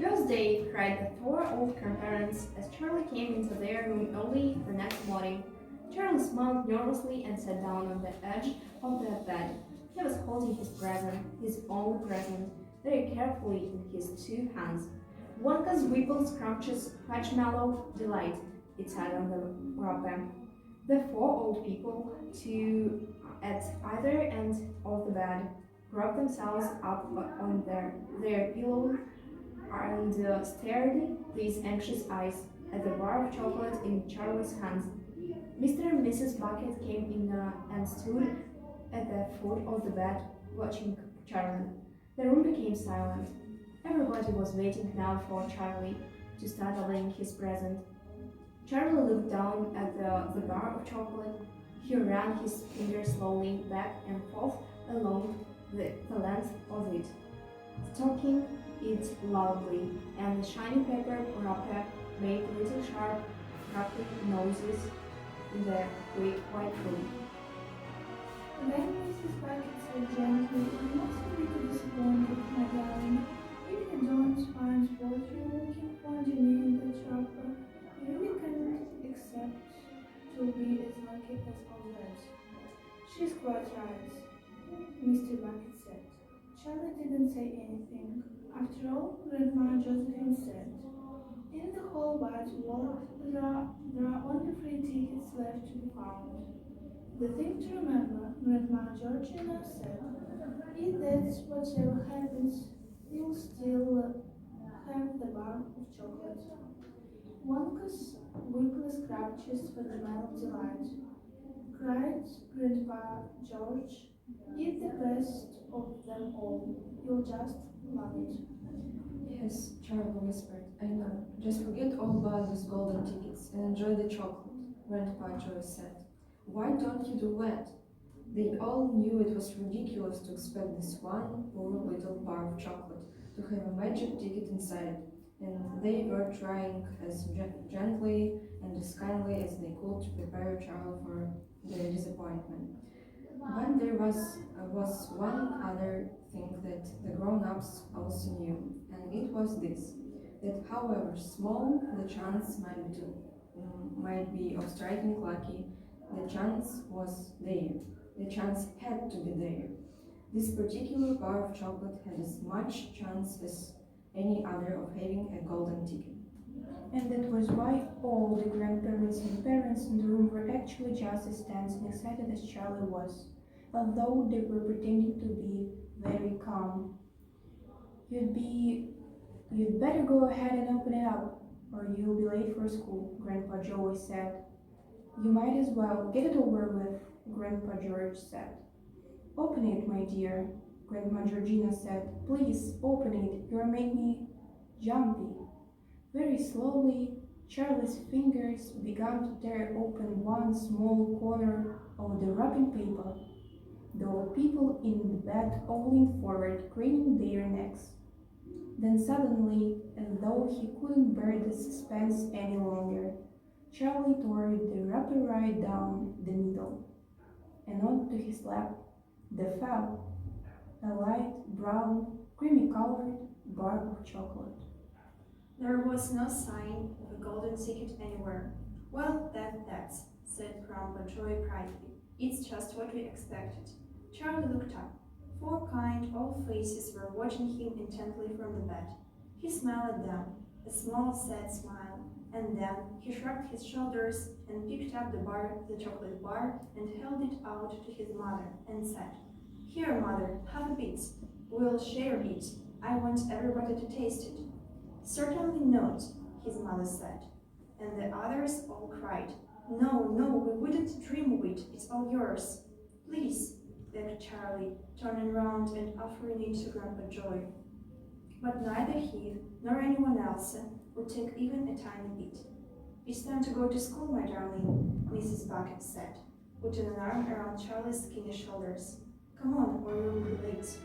Thursday, cried the four old grandparents as Charlie came into their room early the next morning. Charlie smiled nervously and sat down on the edge of the bed. He was holding his present, his own present, very carefully in his two hands. Wonka's Whipple Scrumptious Marshmallow Delight, it said on the wrapper. The four old people, two at either end of the bed, propped themselves up on their pillows and stared with anxious eyes at the bar of chocolate in Charlie's hands. Mr. and Mrs. Bucket came in and stood at the foot of the bed, watching Charlie. The room became silent. Everybody was waiting now for Charlie to start laying his present. Charlie looked down at the bar of chocolate. He ran his fingers slowly back and forth along the length of it, stroking it loudly, and the shiny paper wrapper made little sharp, crackling noises in the quick white room. Then Mrs. Bucket said gently, "You must be too disappointed, my darling. If you don't find what you're looking for underneath the chopper, you really can't expect to be as lucky as all that." "She's quite right," Mr. Bucket said. Charlie didn't say anything. After all, Grandma Josephine said, "In the whole wide world, there are only 3 tickets left to be found. The thing to remember," Grandma Georgina said, "is that whatever happens, you'll still have the bar of chocolate. Wonka's weekly scratches for the man of delight," cried Grandpa George. "It's the best of them all. You'll just love it." Yes, Charlie whispered. "I know. Just forget all about those golden tickets and enjoy the chocolate," Grandpa Joyce said. "Why don't you do that?" They all knew it was ridiculous to expect this one poor little bar of chocolate to have a magic ticket inside, and they were trying as gently and as kindly as they could to prepare Charlie for their disappointment. But there was one other thing that the grown-ups also knew, and it was this, that however small the chance might be of striking lucky, the chance was there. The chance had to be there. This particular bar of chocolate had as much chance as any other of having a golden ticket. And that was why all the grandparents and parents in the room were actually just as tense and excited as Charlie was, although they were pretending to be very calm. You'd better go ahead and open it up, or you'll be late for school," Grandpa Joey said. "You might as well get it over with," Grandpa George said. "Open it, my dear," Grandma Georgina said. "Please, open it. You're making me jumpy." Very slowly, Charlie's fingers began to tear open one small corner of the wrapping paper. The old people in the bed all leaned forward, craning their necks. Then suddenly, as though he couldn't bear the suspense any longer, Charlie tore the wrapper right down the middle, and onto his lap there fell a light brown, creamy-colored bar of chocolate. There was no sign of a golden ticket anywhere. "Well, that's," said Grandpa Joy proudly. "It's just what we expected." Charlie looked up. 4 kind old faces were watching him intently from the bed. He smiled at them, a small sad smile, and then he shrugged his shoulders and picked up the chocolate bar, and held it out to his mother and said, "Here, Mother, have a bit. We'll share it. I want everybody to taste it." "Certainly not," his mother said, and the others all cried, No, we wouldn't dream of it. It's all yours." "Please," begged Charlie, turning round and offering it to Grandpa Joy. But neither he nor anyone else would take even a tiny bit. "It's time to go to school, my darling," Mrs. Bucket said, putting an arm around Charlie's skinny shoulders. "Come on, or you'll be late."